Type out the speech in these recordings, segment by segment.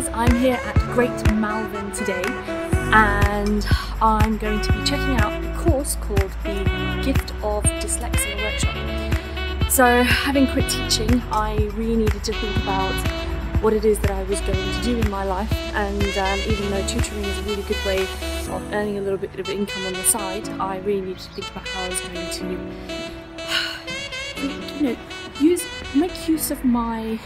guys, I'm here at Great Malvern today and I'm going to be checking out a course called the Gift of Dyslexia workshop. So having quit teaching, I really needed to think about what it is that I was going to do in my life, and even though tutoring is a really good way of earning a little bit of income on the side, I really needed to think about how I was going to make use of my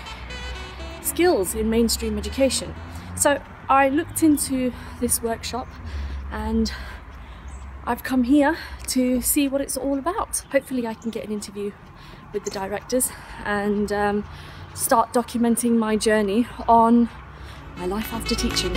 skills in mainstream education. So I looked into this workshop and I've come here to see what it's all about. Hopefully I can get an interview with the directors and start documenting my journey on my life after teaching.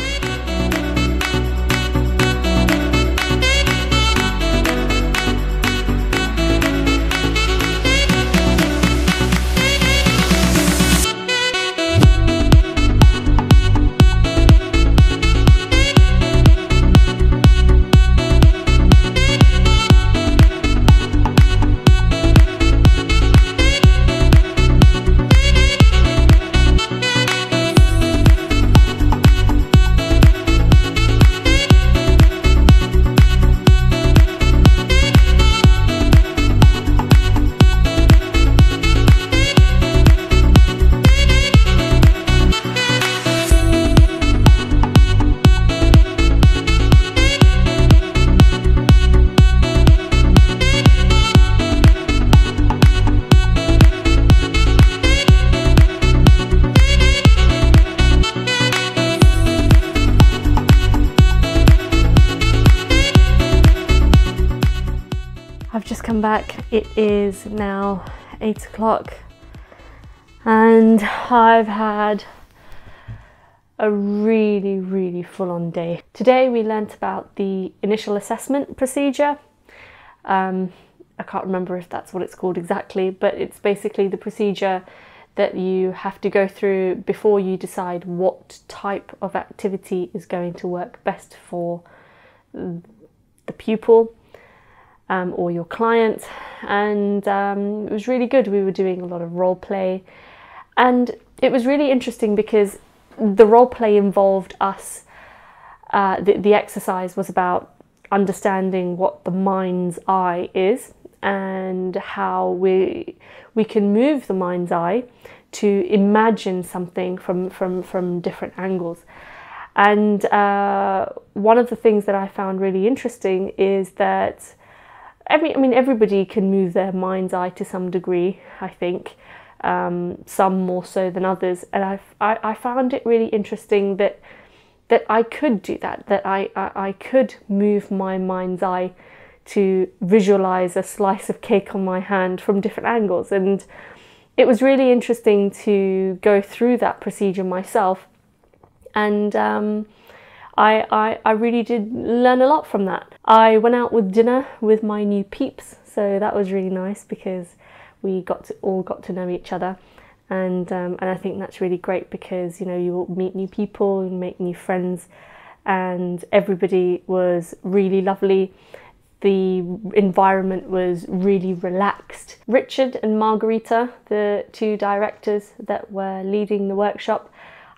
I've just come back. It is now 8 o'clock and I've had a really full-on day. Today we learnt about the initial assessment procedure. I can't remember if that's what it's called exactly, but it's basically the procedure that you have to go through before you decide what type of activity is going to work best for the pupil. Or your client, and it was really good. We were doing a lot of role play and it was really interesting because the role play involved us, the exercise was about understanding what the mind's eye is and how we can move the mind's eye to imagine something from different angles. And one of the things that I found really interesting is that everybody can move their mind's eye to some degree, I think, some more so than others. And I found it really interesting that I could do that, that I could move my mind's eye to visualize a slice of cake on my hand from different angles. And it was really interesting to go through that procedure myself. And I really did learn a lot from that. I went out with dinner with my new peeps, so that was really nice because we all got to know each other, and I think that's really great because, you know, you will meet new people and make new friends, and everybody was really lovely. The environment was really relaxed. Richard and Margarita, the two directors that were leading the workshop,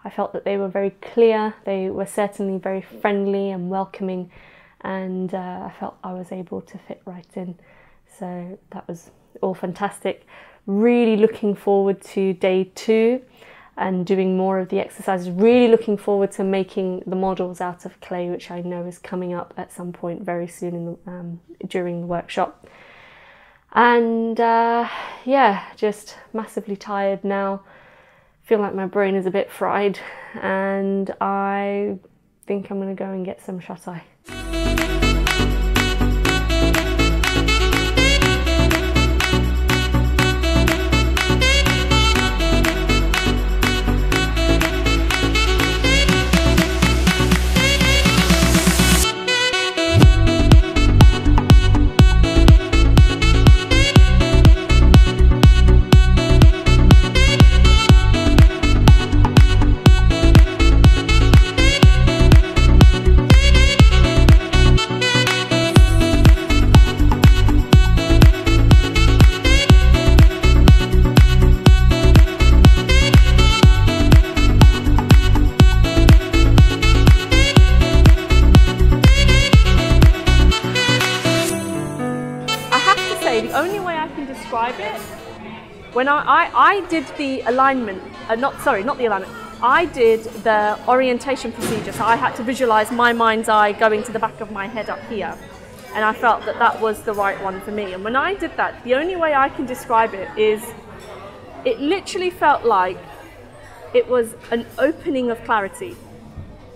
I felt that they were very clear, they were certainly very friendly and welcoming, and I felt I was able to fit right in. So that was all fantastic. Really looking forward to day 2 and doing more of the exercises. Really looking forward to making the models out of clay, which I know is coming up at some point very soon during the workshop. And yeah, just massively tired now. Feel like my brain is a bit fried, and I think I'm going to go and get some shut-eye. describe it. When I did the alignment, not the alignment, I did the orientation procedure, so I had to visualise my mind's eye going to the back of my head up here, and I felt that that was the right one for me. And when I did that, the only way I can describe it is, it literally felt like it was an opening of clarity.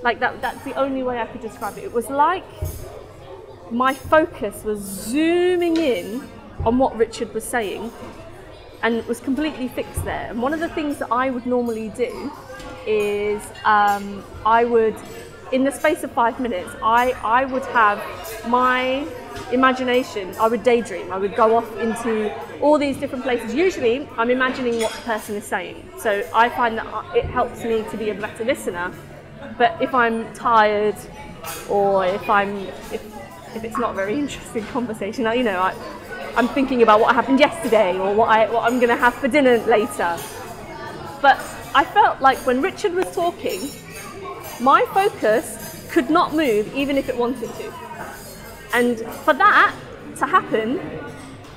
Like that's the only way I could describe it. It was like my focus was zooming in on what Richard was saying, and it was completely fixed there. And one of the things that I would normally do is I would, in the space of 5 minutes, I would have my imagination, I would daydream, I would go off into all these different places. Usually I'm imagining what the person is saying, so I find that it helps me to be a better listener. But if I'm tired, or if it's not a very interesting conversation, you know, I'm thinking about what happened yesterday, or what I'm going to have for dinner later. But I felt like when Richard was talking, my focus could not move even if it wanted to. And for that to happen,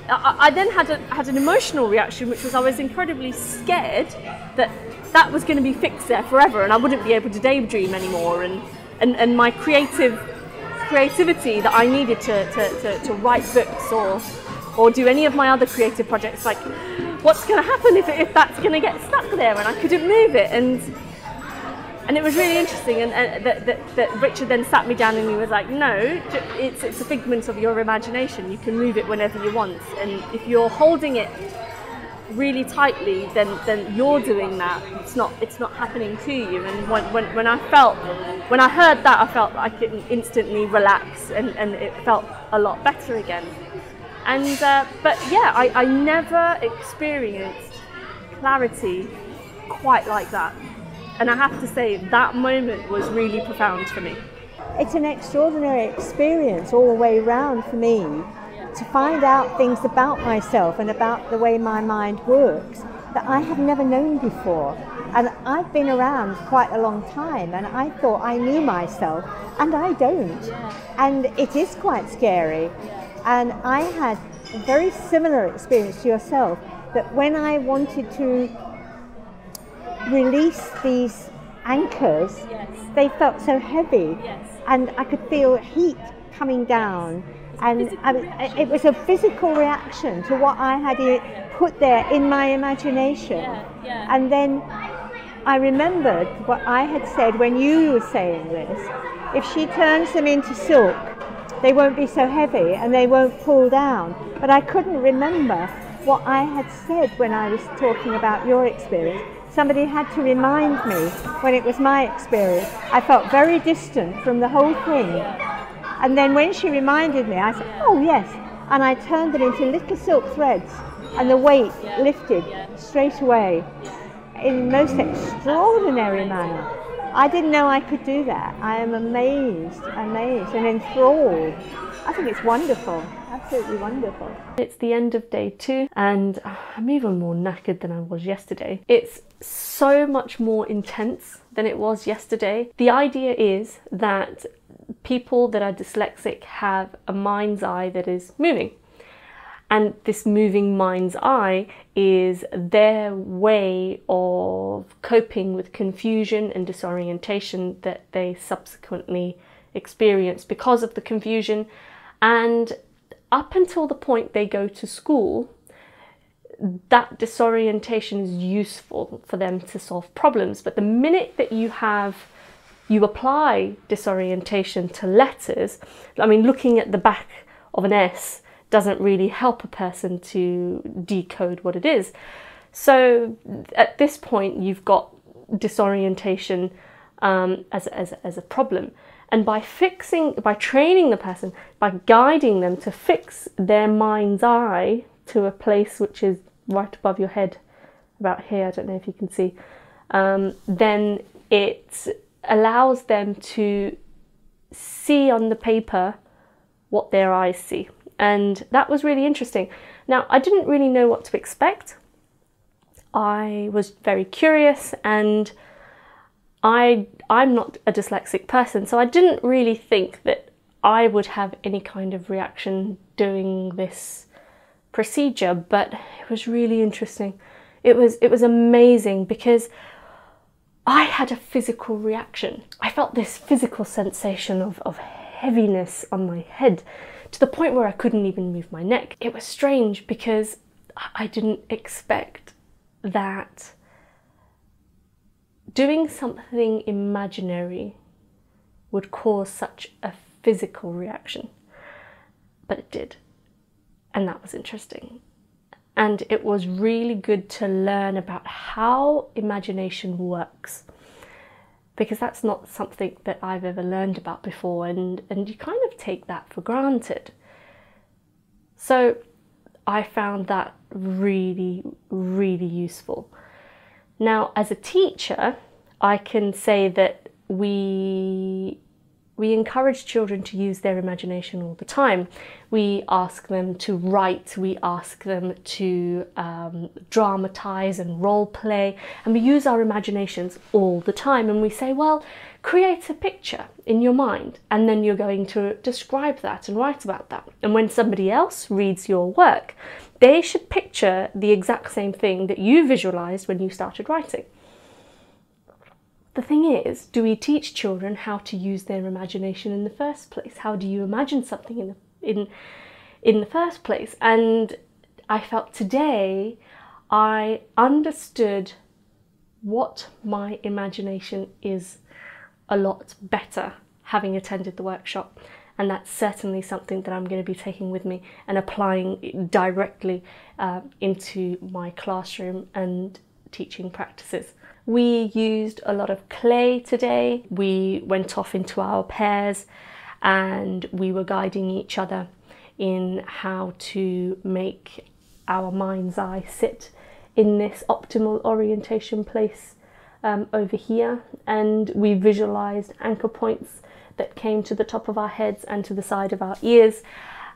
I then had an emotional reaction, which was I was incredibly scared that was going to be fixed there forever, and I wouldn't be able to daydream anymore, and my creativity that I needed to write books or do any of my other creative projects, like what's going to happen if that's going to get stuck there and I couldn't move it. And it was really interesting, and that Richard then sat me down and he was like, no, it's a figment of your imagination, you can move it whenever you want, and if you're holding it really tightly, then you're doing that, it's not happening to you. And when I heard that, I felt I could instantly relax, and it felt a lot better again. And but yeah, I never experienced clarity quite like that, and I have to say that moment was really profound for me. It's an extraordinary experience all the way around for me, to find out things about myself and about the way my mind works that I have never known before. And I've been around quite a long time, and I thought I knew myself, and I don't. And it is quite scary. And I had a very similar experience to yourself, that when I wanted to release these anchors, they felt so heavy, and I could feel heat coming down. And it was a physical reaction to what I had put there in my imagination. And then I remembered what I had said when you were saying this. If she turns them into silk, they won't be so heavy and they won't pull down. But I couldn't remember what I had said when I was talking about your experience. Somebody had to remind me when it was my experience. I felt very distant from the whole thing. And then when she reminded me, I said, oh yes, and I turned them into little silk threads, and the weight lifted straight away in the most extraordinary manner. I didn't know I could do that. I am amazed and enthralled. I think it's wonderful, absolutely wonderful. It's the end of day 2, and I'm even more knackered than I was yesterday. It's so much more intense than it was yesterday. The idea is that people that are dyslexic have a mind's eye that is moving, and this moving mind's eye is their way of coping with confusion and disorientation that they subsequently experience because of the confusion. And up until the point they go to school, that disorientation is useful for them to solve problems. But the minute that you apply disorientation to letters, I mean, looking at the back of an S doesn't really help a person to decode what it is. So at this point, you've got disorientation as a problem. And by training the person, by guiding them to fix their mind's eye to a place which is right above your head, about here, I don't know if you can see, then it allows them to see on the paper what their eyes see. And that was really interesting. Now, I didn't really know what to expect. I was very curious, and I'm not a dyslexic person, so I didn't really think that I would have any kind of reaction doing this procedure, but it was really interesting. It was amazing because I had a physical reaction. I felt this physical sensation of heaviness on my head to the point where I couldn't even move my neck. It was strange because I didn't expect that doing something imaginary would cause such a physical reaction, but it did, and that was interesting. And it was really good to learn about how imagination works, because that's not something that I've ever learned about before, and you kind of take that for granted. So I found that really, really useful. Now, as a teacher, I can say that we encourage children to use their imagination all the time. We ask them to write, we ask them to dramatize and role play, and we use our imaginations all the time. And we say, well, create a picture in your mind, and then you're going to describe that and write about that. And when somebody else reads your work, they should picture the exact same thing that you visualized when you started writing. The thing is, do we teach children how to use their imagination in the first place? How do you imagine something in the first place? And I felt today I understood what my imagination is a lot better having attended the workshop. And that's certainly something that I'm going to be taking with me and applying directly into my classroom and teaching practices. We used a lot of clay today. We went off into our pairs and we were guiding each other in how to make our mind's eye sit in this optimal orientation place over here. And we visualized anchor points that came to the top of our heads and to the side of our ears.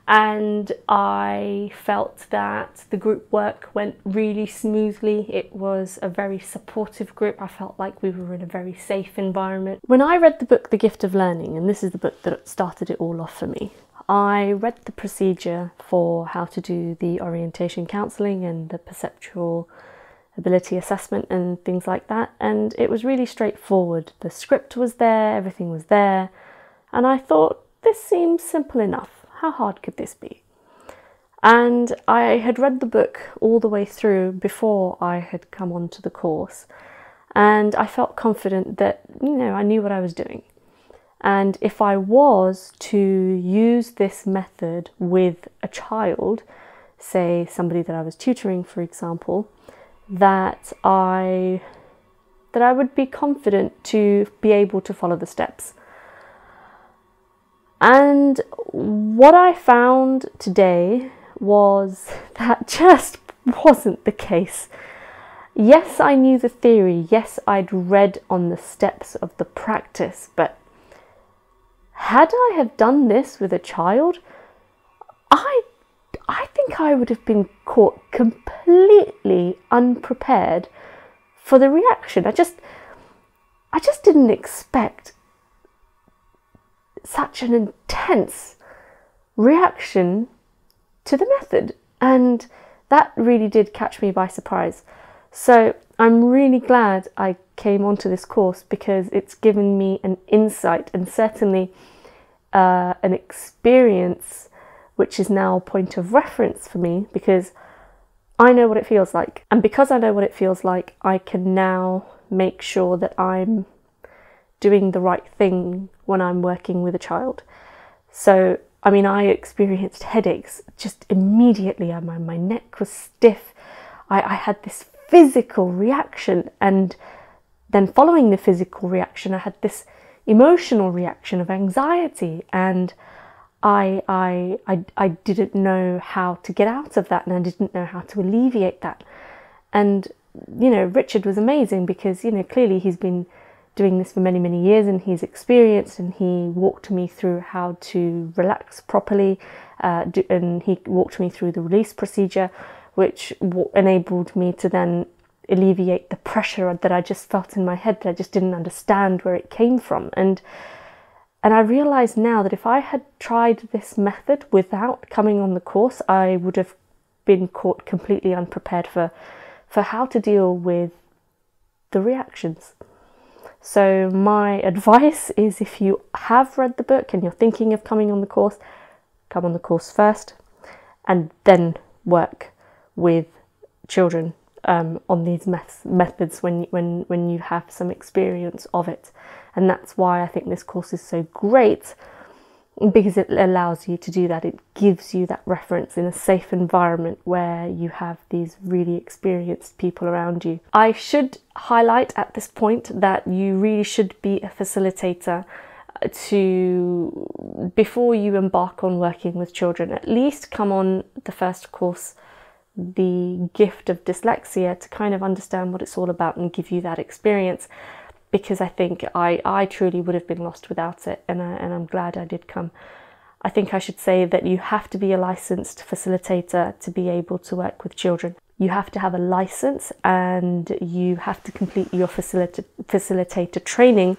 And I felt that the group work went really smoothly. It was a very supportive group. I felt like we were in a very safe environment. When I read the book The Gift of Learning, and this is the book that started it all off for me, I read the procedure for how to do the orientation counselling and the perceptual ability assessment and things like that, and it was really straightforward. The script was there, everything was there, and I thought, this seems simple enough. How hard could this be? And I had read the book all the way through before I had come onto the course, and I felt confident that, you know, I knew what I was doing. And if I was to use this method with a child, say somebody that I was tutoring, for example, that I would be confident to be able to follow the steps. And what I found today was that just wasn't the case. Yes, I knew the theory. Yes, I'd read on the steps of the practice, but had I have done this with a child, I think I would have been caught completely unprepared for the reaction. I just didn't expect such an intense reaction to the method, and that really did catch me by surprise. So I'm really glad I came onto this course, because it's given me an insight and certainly an experience which is now a point of reference for me, because I know what it feels like. And because I know what it feels like, I can now make sure that I'm doing the right thing when I'm working with a child. So, I mean, I experienced headaches just immediately. My neck was stiff. I had this physical reaction, and then following the physical reaction, I had this emotional reaction of anxiety, and I didn't know how to get out of that, and I didn't know how to alleviate that. And, you know, Richard was amazing, because, you know, clearly he's been doing this for many, many years, and he's experienced, and he walked me through how to relax properly, and he walked me through the release procedure, which enabled me to then alleviate the pressure that I just felt in my head, that I just didn't understand where it came from. And I realised now that if I had tried this method without coming on the course, I would have been caught completely unprepared for how to deal with the reactions. So my advice is, if you have read the book and you're thinking of coming on the course, come on the course first and then work with children on these methods when you have some experience of it. And that's why I think this course is so great, because it allows you to do that. It gives you that reference in a safe environment where you have these really experienced people around you. I should highlight at this point that you really should be a facilitator before you embark on working with children. At least come on the first course, the gift of dyslexia, to kind of understand what it's all about and give you that experience. Because I think I truly would have been lost without it, and I'm glad I did come. I think I should say that you have to be a licensed facilitator to be able to work with children. You have to have a license, and you have to complete your facilitator training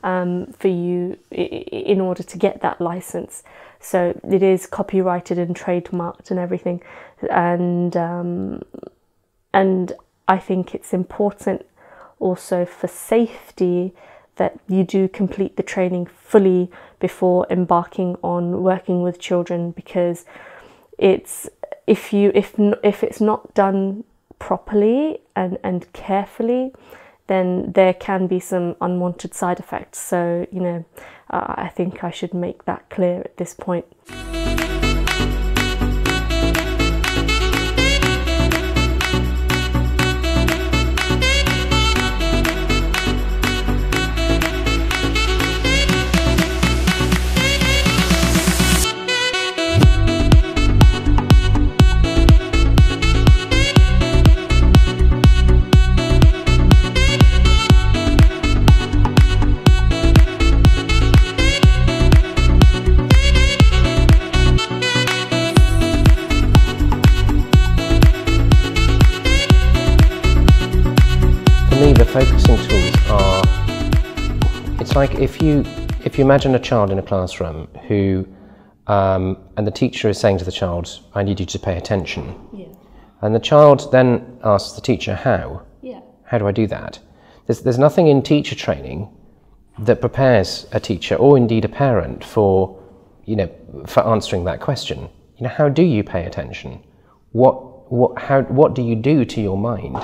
for you in order to get that license. So it is copyrighted and trademarked and everything, and I think it's important also for safety that you do complete the training fully before embarking on working with children, because if it's not done properly and carefully, then there can be some unwanted side effects. So, you know, I think I should make that clear at this point. The focusing tools are, it's like if you imagine a child in a classroom who, and the teacher is saying to the child, I need you to pay attention. Yeah. And the child then asks the teacher, how? Yeah. How do I do that? There's nothing in teacher training that prepares a teacher, or indeed a parent, for, you know, for answering that question. You know, how do you pay attention? What do you do to your mind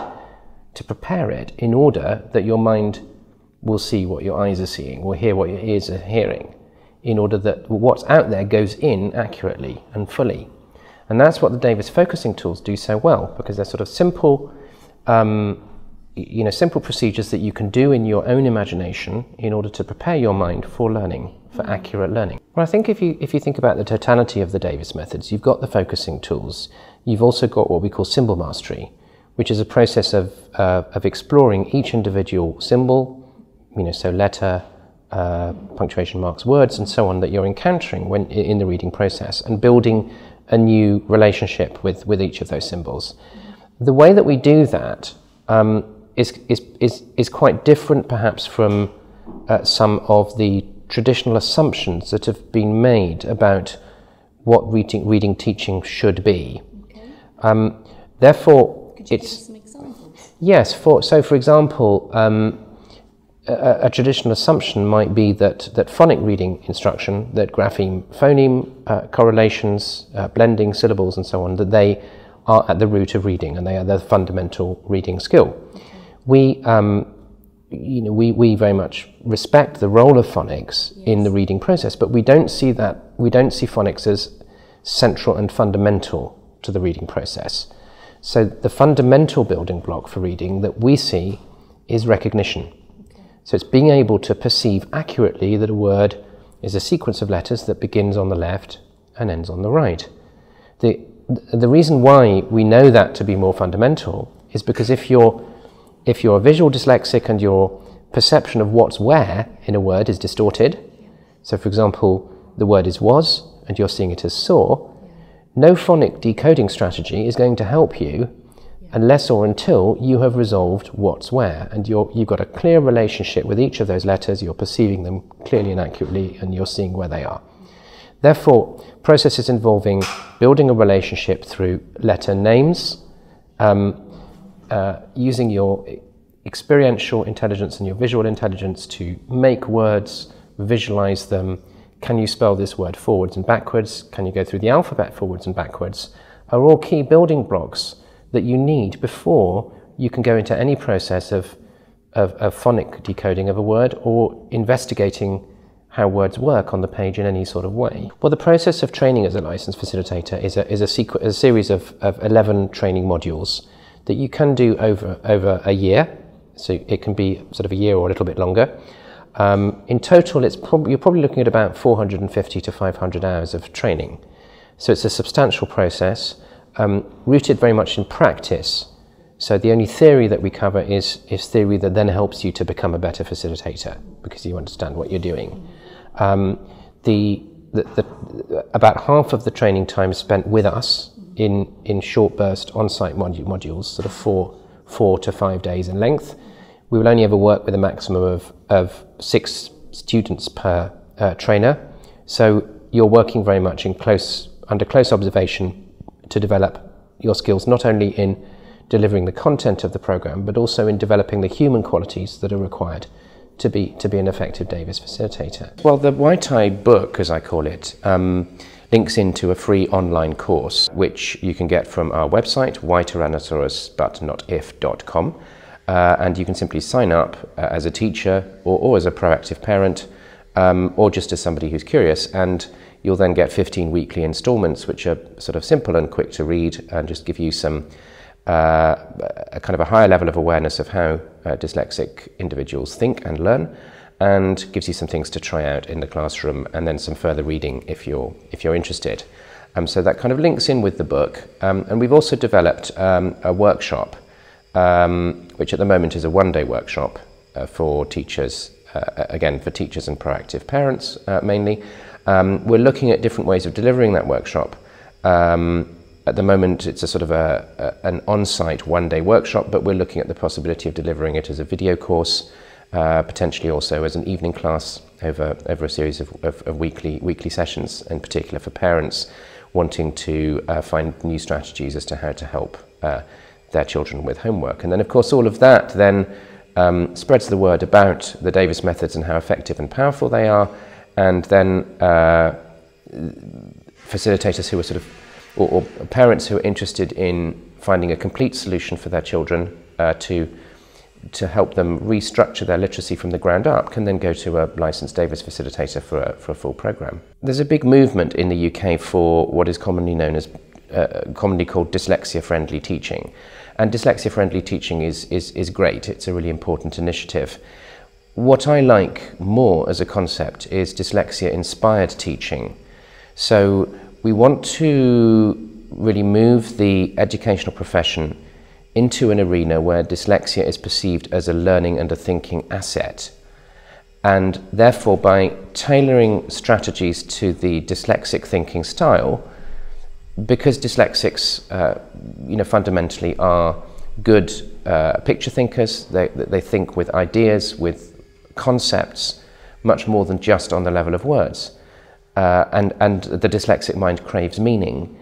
to prepare it in order that your mind will see what your eyes are seeing, or hear what your ears are hearing, in order that what's out there goes in accurately and fully. And that's what the Davis focusing tools do so well, because they're sort of simple, simple procedures that you can do in your own imagination in order to prepare your mind for learning, for accurate learning. Well, I think if you think about the totality of the Davis methods, you've got the focusing tools, you've also got what we call symbol mastery, which is a process of exploring each individual symbol, you know, so letter, punctuation marks, words, and so on, that you're encountering when in the reading process, and building a new relationship with each of those symbols. The way that we do that is quite different, perhaps, from some of the traditional assumptions that have been made about what reading teaching should be. Okay. Therefore, could you give us some examples? Yes. For example, a traditional assumption might be that phonic reading instruction, that grapheme, phoneme correlations, blending syllables, and so on, that they are at the root of reading, and they are the fundamental reading skill. Okay. We very much respect the role of phonics in the reading process, but we don't see phonics as central and fundamental to the reading process. So the fundamental building block for reading that we see is recognition. Okay. So it's being able to perceive accurately that a word is a sequence of letters that begins on the left and ends on the right. The reason why we know that to be more fundamental is because if you're a visual dyslexic and your perception of what's where in a word is distorted, so for example, the word is was and you're seeing it as saw, no phonic decoding strategy is going to help you unless or until you have resolved what's where, and you've got a clear relationship with each of those letters, you're perceiving them clearly and accurately, and you're seeing where they are. Therefore, processes involving building a relationship through letter names, using your experiential intelligence and your visual intelligence to make words, visualize them. Can you spell this word forwards and backwards? Can you go through the alphabet forwards and backwards? Are all key building blocks that you need before you can go into any process of phonic decoding of a word or investigating how words work on the page in any sort of way. Well, the process of training as a licensed facilitator is a series of 11 training modules that you can do over a year. So it can be sort of a year or a little bit longer. In total, you're probably looking at about 450 to 500 hours of training. So it's a substantial process, rooted very much in practice. So the only theory that we cover is theory that then helps you to become a better facilitator because you understand what you're doing. About half of the training time spent with us in short burst on-site modules, sort of 4 to 5 days in length. We will only ever work with a maximum of 6 students per trainer. So you're working very much under close observation to develop your skills, not only in delivering the content of the program, but also in developing the human qualities that are required to be an effective Davis facilitator. Well, the White-Eye book, as I call it, links into a free online course, which you can get from our website, whytyrannosaurusbutnotif.com. And you can simply sign up as a teacher or as a proactive parent, or just as somebody who's curious, and you'll then get 15 weekly installments, which are sort of simple and quick to read and just give you some a kind of a higher level of awareness of how dyslexic individuals think and learn, and gives you some things to try out in the classroom, and then some further reading if you're interested. So that kind of links in with the book. And we've also developed a workshop, which at the moment is a one-day workshop for teachers, again for teachers and proactive parents mainly. We're looking at different ways of delivering that workshop. At the moment it's a sort of an on-site one-day workshop, but we're looking at the possibility of delivering it as a video course, potentially also as an evening class over a series of weekly sessions, in particular for parents wanting to find new strategies as to how to help their children with homework. And then of course all of that then spreads the word about the Davis methods and how effective and powerful they are, and then facilitators who are sort of, or parents who are interested in finding a complete solution for their children to help them restructure their literacy from the ground up can then go to a licensed Davis facilitator for a full program. There's a big movement in the UK for what is commonly known as commonly called dyslexia-friendly teaching. And dyslexia-friendly teaching is great. It's a really important initiative. What I like more as a concept is dyslexia-inspired teaching. So we want to really move the educational profession into an arena where dyslexia is perceived as a learning and a thinking asset. And therefore, by tailoring strategies to the dyslexic thinking style, because dyslexics, fundamentally are good picture thinkers, they think with ideas, with concepts, much more than just on the level of words. And the dyslexic mind craves meaning.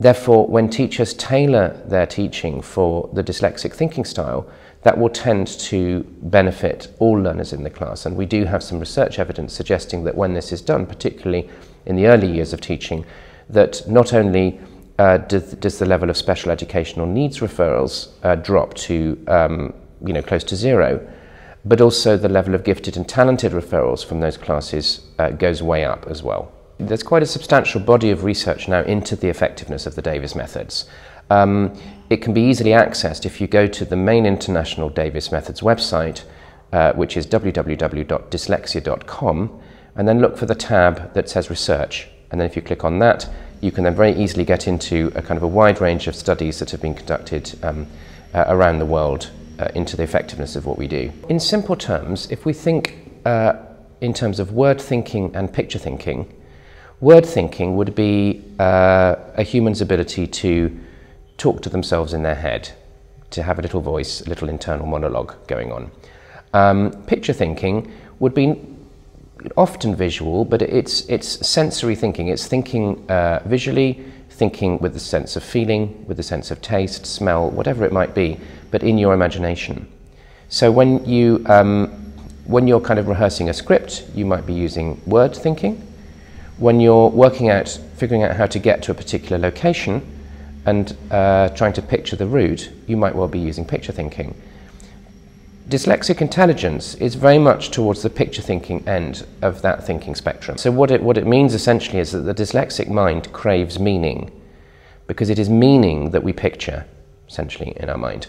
Therefore, when teachers tailor their teaching for the dyslexic thinking style, that will tend to benefit all learners in the class. And we do have some research evidence suggesting that when this is done, particularly in the early years of teaching, that not only does the level of special educational needs referrals drop to close to zero, but also the level of gifted and talented referrals from those classes goes way up as well. There's quite a substantial body of research now into the effectiveness of the Davis methods. It can be easily accessed if you go to the main International Davis Methods website, which is www.dyslexia.com, and then look for the tab that says research. And then if you click on that, you can then very easily get into a kind of a wide range of studies that have been conducted around the world into the effectiveness of what we do. In simple terms, if we think in terms of word thinking and picture thinking, word thinking would be a human's ability to talk to themselves in their head, to have a little voice, a little internal monologue going on. Picture thinking would be often visual, but it's sensory thinking. It's thinking visually, thinking with the sense of feeling, with the sense of taste, smell, whatever it might be, but in your imagination. So when you're kind of rehearsing a script, you might be using word thinking. When you're figuring out how to get to a particular location and trying to picture the route, you might well be using picture thinking. Dyslexic intelligence is very much towards the picture thinking end of that thinking spectrum. So what it means essentially is that the dyslexic mind craves meaning, because it is meaning that we picture, essentially, in our mind.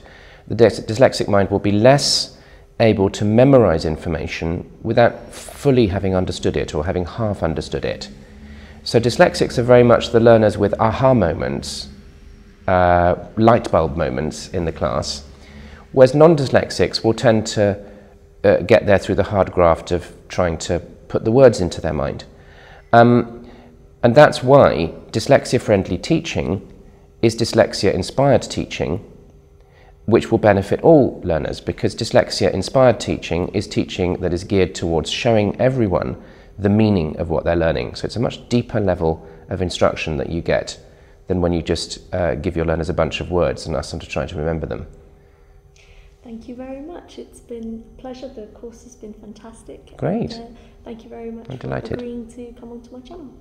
The dyslexic mind will be less able to memorize information without fully having understood it or having half understood it. So dyslexics are very much the learners with aha moments, light bulb moments in the class, whereas non-dyslexics will tend to get there through the hard graft of trying to put the words into their mind. And that's why dyslexia-friendly teaching is dyslexia-inspired teaching, which will benefit all learners, because dyslexia-inspired teaching is teaching that is geared towards showing everyone the meaning of what they're learning. So it's a much deeper level of instruction that you get than when you just give your learners a bunch of words and ask them to try to remember them. Thank you very much. It's been a pleasure. The course has been fantastic. Great. And, thank you very much I'm for delighted. agreeing to come onto my channel.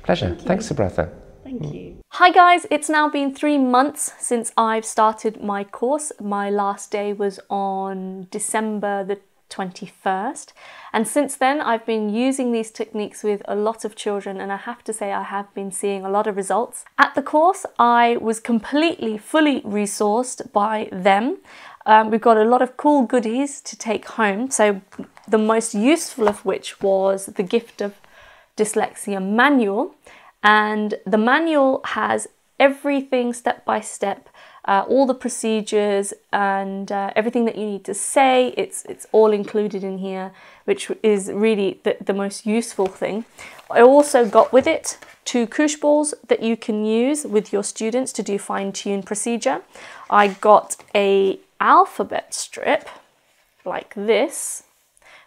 Pleasure. Thanks, Sabratha. Thank you. Hi guys, it's now been 3 months since I've started my course. My last day was on December the 21st, and since then I've been using these techniques with a lot of children, and I have to say I have been seeing a lot of results. At the course I was completely fully resourced by them. We've got a lot of cool goodies to take home, so the most useful of which was the Gift of Dyslexia manual. And the manual has everything step by step, all the procedures and everything that you need to say. It's all included in here, which is really the most useful thing. I also got with it 2 koosh balls that you can use with your students to do fine-tune procedure. I got a alphabet strip like this,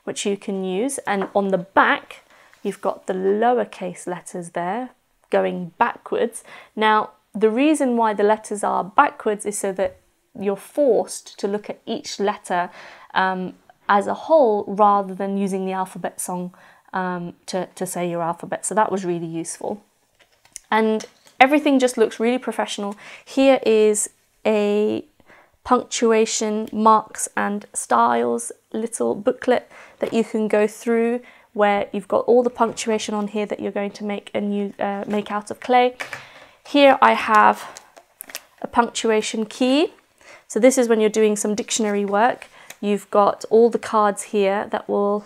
which you can use, and on the back you've got the lowercase letters there going backwards. Now the reason why the letters are backwards is so that you're forced to look at each letter as a whole rather than using the alphabet song to say your alphabet. So that was really useful, and everything just looks really professional. Here is a punctuation, marks and styles little booklet that you can go through, where you've got all the punctuation on here that you're going to make make out of clay. Here I have a punctuation key. So this is when you're doing some dictionary work. You've got all the cards here that will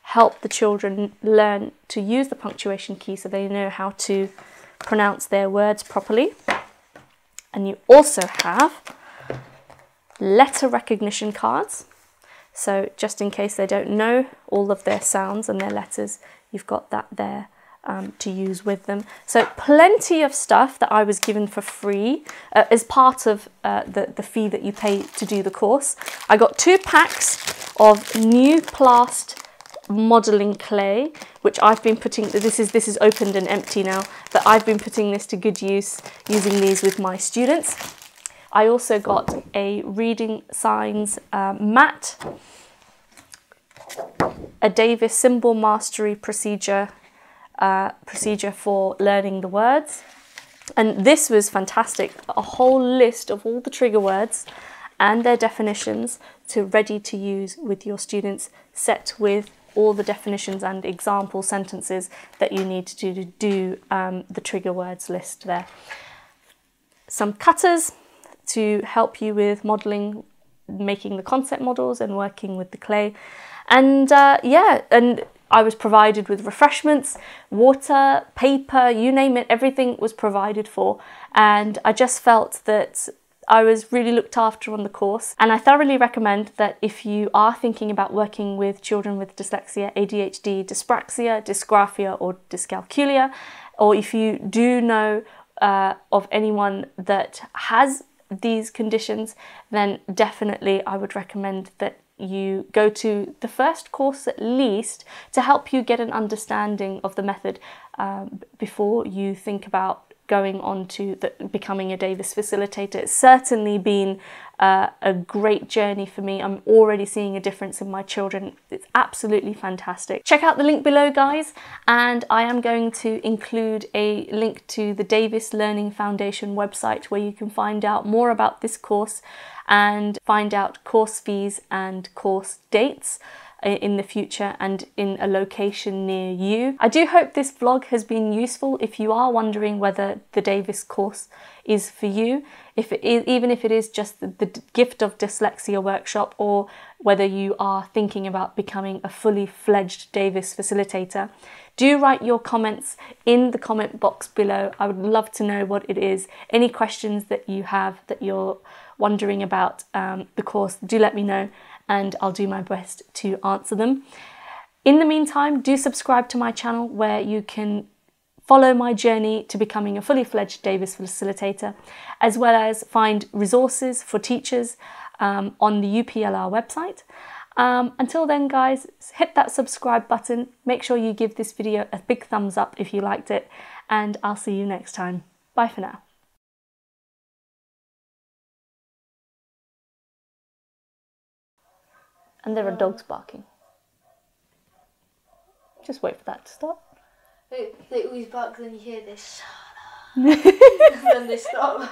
help the children learn to use the punctuation key so they know how to pronounce their words properly. And you also have letter recognition cards. So just in case they don't know all of their sounds and their letters, you've got that there to use with them. So plenty of stuff that I was given for free as part of the fee that you pay to do the course. I got 2 packs of new plast modelling clay, which I've been putting, this is opened and empty now, but I've been putting this to good use using these with my students. I also got a reading signs mat, a Davis symbol mastery procedure for learning the words, and this was fantastic, a whole list of all the trigger words and their definitions ready to use with your students, set with all the definitions and example sentences that you need to do the trigger words list there. Some cutters to help you with modelling, making the concept models and working with the clay. And yeah, and I was provided with refreshments, water, paper, you name it, everything was provided for. And I just felt that I was really looked after on the course. And I thoroughly recommend that if you are thinking about working with children with dyslexia, ADHD, dyspraxia, dysgraphia or dyscalculia, or if you do know of anyone that has these conditions, then definitely I would recommend that you go to the first course at least to help you get an understanding of the method before you think about going on to becoming a Davis facilitator. It's certainly been a great journey for me. I'm already seeing a difference in my children. It's absolutely fantastic. Check out the link below, guys, and I am going to include a link to the Davis Learning Foundation website where you can find out more about this course and find out course fees and course dates in the future and in a location near you. I do hope this vlog has been useful if you are wondering whether the Davis course is for you, even if it is just the Gift of Dyslexia workshop, or whether you are thinking about becoming a fully fledged Davis facilitator. Do write your comments in the comment box below. I would love to know what it is. Any questions that you have that you're wondering about the course, do let me know, and I'll do my best to answer them. In the meantime, do subscribe to my channel where you can follow my journey to becoming a fully fledged Davis facilitator, as well as find resources for teachers on the UPLR website. Until then, guys, hit that subscribe button. Make sure you give this video a big thumbs up if you liked it, and I'll see you next time. Bye for now. And there are dogs barking. Just wait for that to stop. They always bark when you hear this. And then they stop.